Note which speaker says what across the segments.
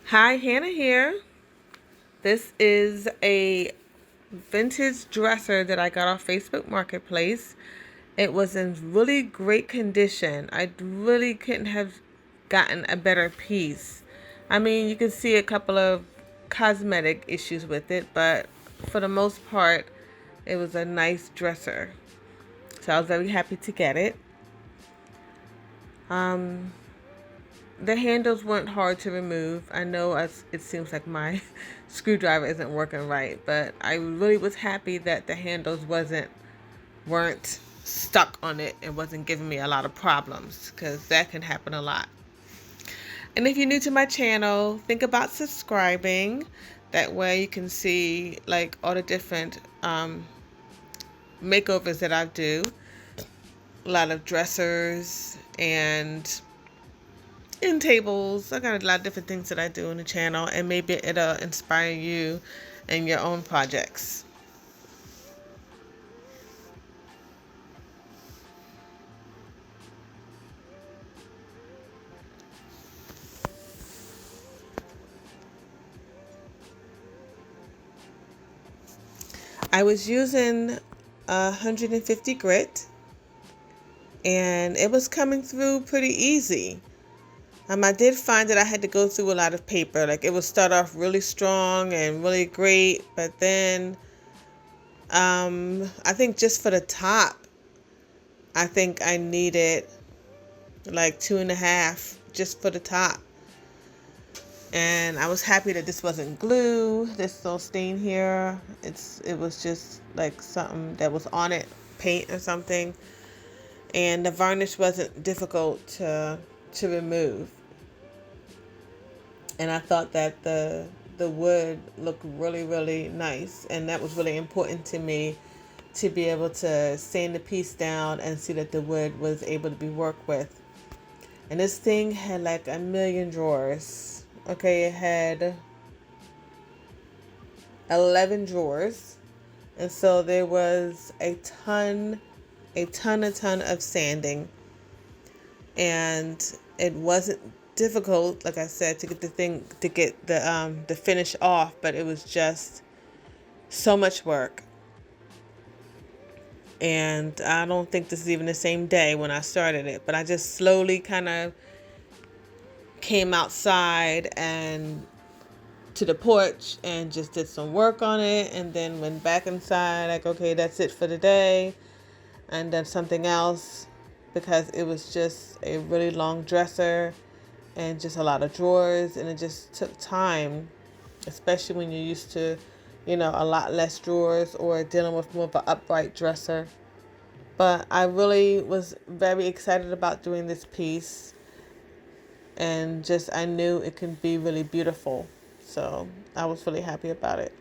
Speaker 1: Hi, Hannah here. This is a vintage dresser that I got off Facebook Marketplace. It was in really great condition. I really couldn't have gotten a better piece. I mean, you can see a couple of cosmetic issues with it, but for the most part, it was a nice dresser. So I was very happy to get it. Um, the handles weren't hard to remove. I know it seems like my screwdriver isn't working right, but I really was happy that the handles weren't stuck on it and wasn't giving me a lot of problems because that can happen a lot. And if you're new to my channel, think about subscribing. That way you can see like all the different makeovers that I do. A lot of dressers and in tables. I got a lot of different things that I do on the channel, and maybe it'll inspire you in your own projects. I was using 150 grit, and it was coming through pretty easy. I did find that I had to go through a lot of paper. Like it would start off really strong and really great, but then I think just for the top, I think I needed like 2.5 just for the top. And I was happy that this wasn't glue. This little stain here, it was just like something that was on it, paint or something. And the varnish wasn't difficult to remove. And I thought that the wood looked really nice, and that was really important to me, to be able to sand the piece down and see that the wood was able to be worked with. And this thing had like a million drawers. Okay, it had 11 drawers. And so there was a ton of sanding. And it wasn't difficult, like I said, to get the finish off, but it was just so much work. And I don't think this is even the same day when I started it, but I just slowly kind of came outside and to the porch and just did some work on it, and then went back inside like, okay, that's it for the day, and then something else, because it was just a really long dresser and just a lot of drawers, and it just took time, especially when you're used to, a lot less drawers or dealing with more of an upright dresser. But I really was very excited about doing this piece, and just I knew it could be really beautiful. So I was really happy about it.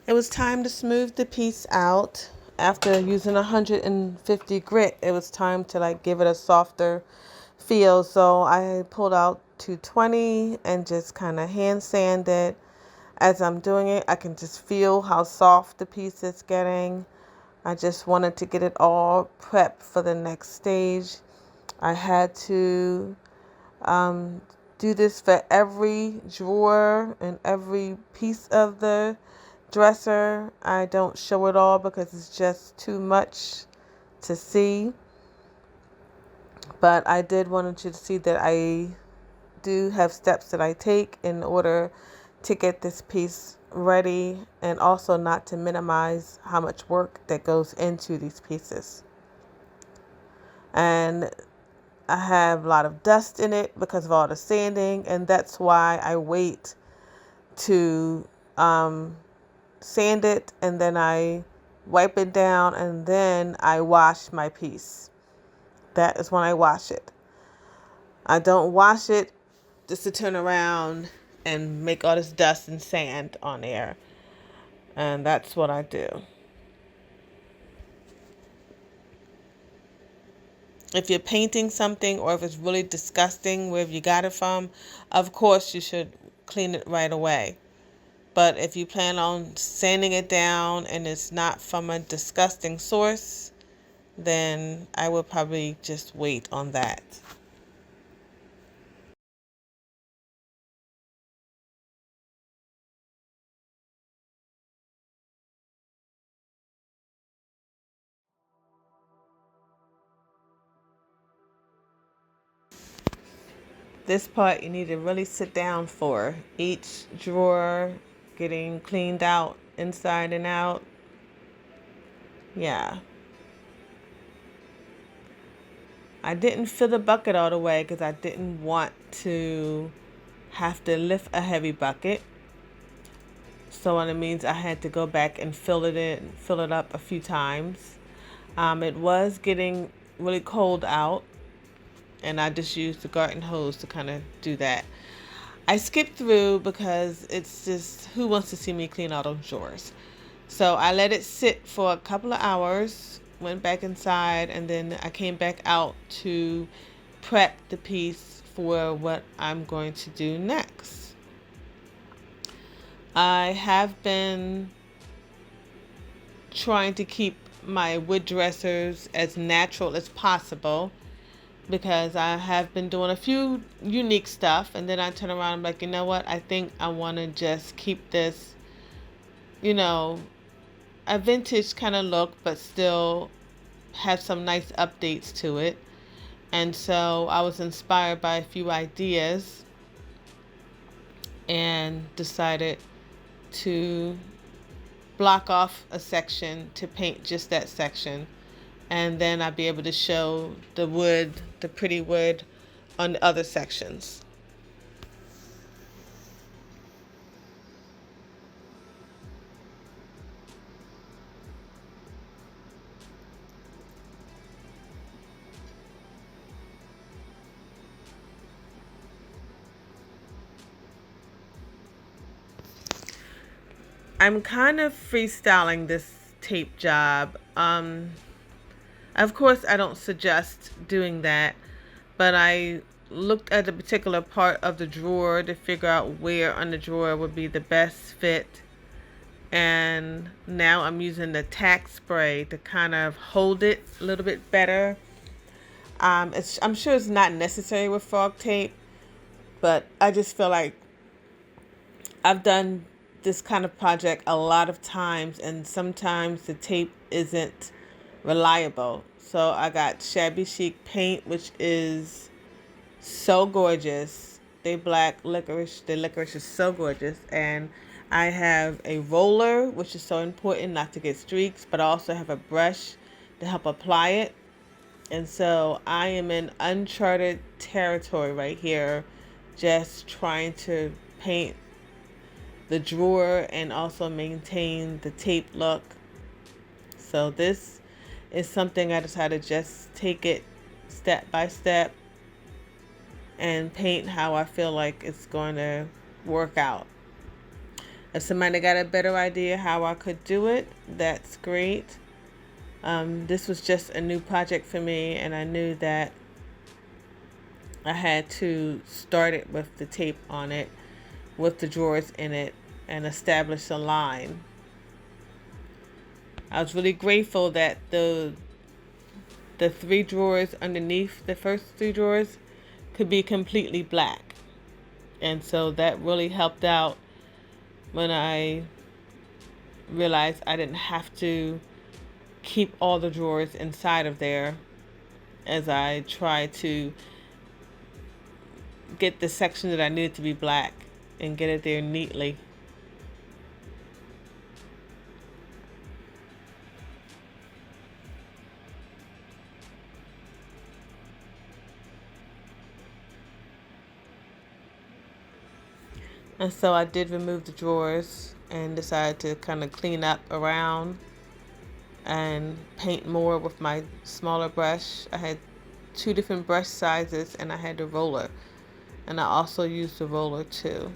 Speaker 1: It was time to smooth the piece out. After using 150 grit, it was time to like give it a softer feel. So I pulled out 220 and just kind of hand sanded. As I'm doing it, I can just feel how soft the piece is getting. I just wanted to get it all prepped for the next stage. I had to do this for every drawer and every piece of the dresser. I don't show it all because it's just too much to see. But I did want you to see that I do have steps that I take in order to get this piece ready, and also not to minimize how much work that goes into these pieces. And I have a lot of dust in it because of all the sanding, and that's why I wait to sand it, and then I wipe it down, and then I wash my piece. That is when I wash it. I don't wash it just to turn around and make all this dust and sand on there. And that's what I do. If you're painting something, or if it's really disgusting wherever you got it from, of course you should clean it right away. But if you plan on sanding it down and it's not from a disgusting source, then I would probably just wait on that. This part you need to really sit down for. Each drawer getting cleaned out inside and out. Yeah. I didn't fill the bucket all the way because I didn't want to have to lift a heavy bucket. So it means I had to go back and fill it up a few times. It was getting really cold out, and I just used the garden hose to kind of do that. I skipped through because it's just, who wants to see me clean all those drawers? So I let it sit for a couple of hours, went back inside, and then I came back out to prep the piece for what I'm going to do next. I have been trying to keep my wood dressers as natural as possible, because I have been doing a few unique stuff, and then I turn around and I'm like, you know what, I think I want to just keep this, a vintage kind of look, but still have some nice updates to it. And so I was inspired by a few ideas and decided to block off a section to paint just that section, and then I'll be able to show the wood, the pretty wood, on the other sections. I'm kind of freestyling this tape job. Of course, I don't suggest doing that, but I looked at a particular part of the drawer to figure out where on the drawer would be the best fit. And now I'm using the tack spray to kind of hold it a little bit better. I'm sure it's not necessary with frog tape, but I just feel like I've done this kind of project a lot of times, and sometimes the tape isn't reliable. So I got Shabby Chic paint, which is so gorgeous. The licorice is so gorgeous. And I have a roller, which is so important not to get streaks, but I also have a brush to help apply it. And so I am in uncharted territory right here, just trying to paint the drawer and also maintain the tape look. So this is something I decided to just take it step by step and paint how I feel like it's going to work out. If somebody got a better idea how I could do it, that's great. This was just a new project for me, and I knew that I had to start it with the tape on it, with the drawers in it, and establish a line. I was really grateful that the 3 drawers underneath the first 3 drawers could be completely black. And so that really helped out when I realized I didn't have to keep all the drawers inside of there as I tried to get the section that I needed to be black and get it there neatly. And so I did remove the drawers and decided to kind of clean up around and paint more with my smaller brush. I had 2 different brush sizes, and I had the roller, and I also used the roller too.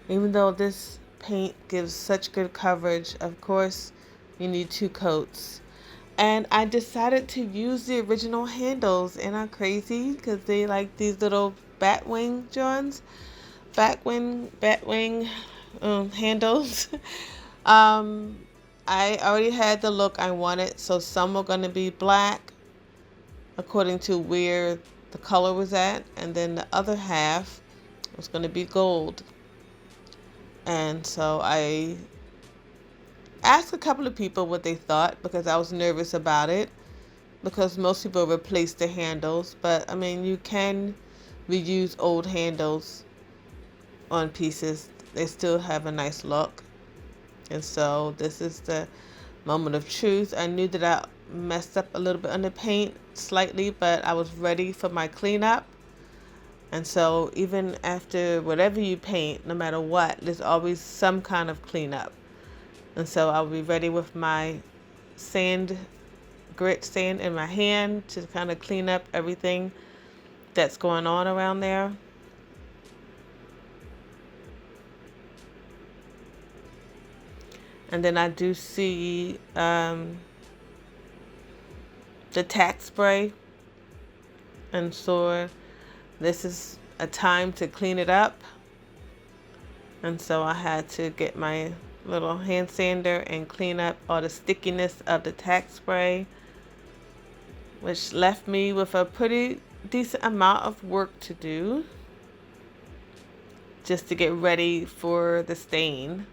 Speaker 1: Even though this paint gives such good coverage, of course, you need 2 coats. And I decided to use the original handles. Ain't I crazy? Because they like these little bat wing joints. Bat wing handles. I already had the look I wanted. So some were going to be black according to where the color was at. And then the other half was going to be gold. And so I asked a couple of people what they thought because I was nervous about it, because most people replace the handles. But I mean, you can reuse old handles on pieces. They still have a nice look. And so this is the moment of truth. I knew that I messed up a little bit on the paint slightly, but I was ready for my cleanup. And so even after whatever you paint, no matter what, there's always some kind of cleanup. And so I'll be ready with my grit sand in my hand to kind of clean up everything that's going on around there. And then I do see the tack spray. And so this is a time to clean it up. And so I had to get my little hand sander and clean up all the stickiness of the tack spray, which left me with a pretty decent amount of work to do just to get ready for the stain.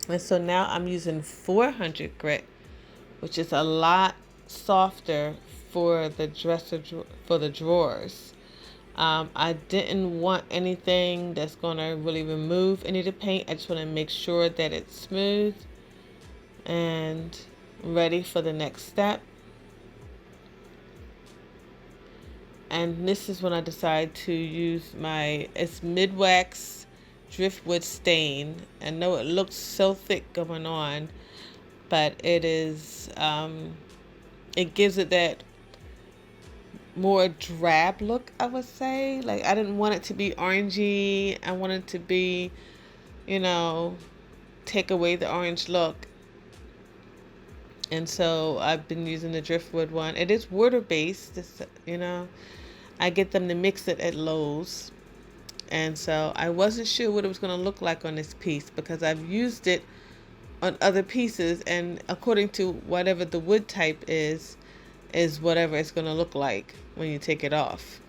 Speaker 1: And so now I'm using 400 grit, which is a lot softer for the for the drawers. I didn't want anything that's going to really remove any of the paint. I just want to make sure that it's smooth and ready for the next step. And this is when I decided to use it's Midwax Driftwood stain. I know it looks so thick going on, but it is it gives it that more drab look, I would say. Like, I didn't want it to be orangey. I wanted it to be you know, take away the orange look. And so I've been using the driftwood one. It is water based, you know. I get them to mix it at Lowe's. And so I wasn't sure what it was going to look like on this piece because I've used it on other pieces, and according to whatever the wood type is whatever it's going to look like when you take it off.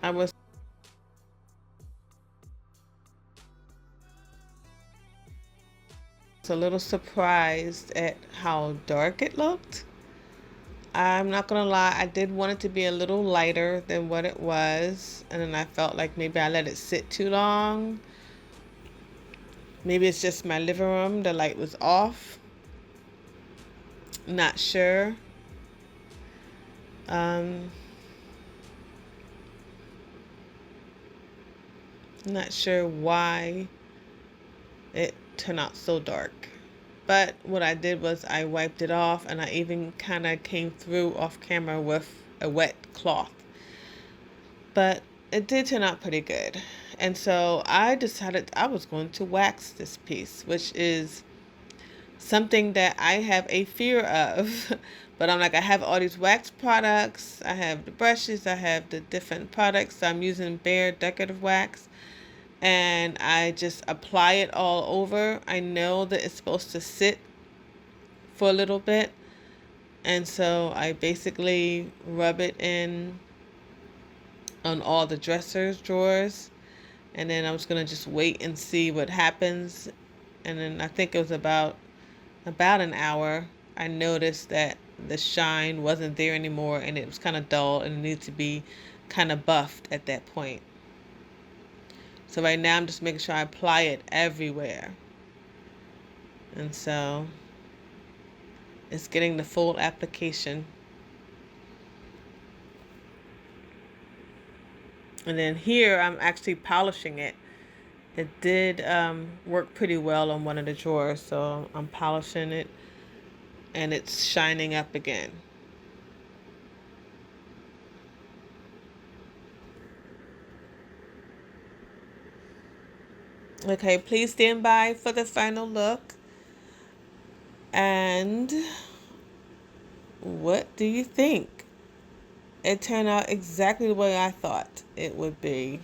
Speaker 1: I was a little surprised at how dark it looked. I'm not gonna lie, I did want it to be a little lighter than what it was, and then I felt like maybe I let it sit too long. Maybe it's just my living room, the light was off. Not sure. Um, Not sure why it turned out so dark. But what I did was I wiped it off, and I even kind of came through off camera with a wet cloth. But it did turn out pretty good. And so I decided I was going to wax this piece, which is something that I have a fear of. But I'm like, I have all these wax products. I have the brushes. I have the different products. So I'm using Bare Decorative Wax. And I just apply it all over. I know that it's supposed to sit for a little bit. And so I basically rub it in on all the dressers, drawers. And then I was going to just wait and see what happens. And then I think it was about an hour. I noticed that the shine wasn't there anymore, and it was kind of dull, and it needed to be kind of buffed at that point. So right now I'm just making sure I apply it everywhere. And so it's getting the full application. And then here I'm actually polishing it. It did work pretty well on one of the drawers, so I'm polishing it, and it's shining up again. Okay, please stand by for the final look. And what do you think? It turned out exactly the way I thought it would be.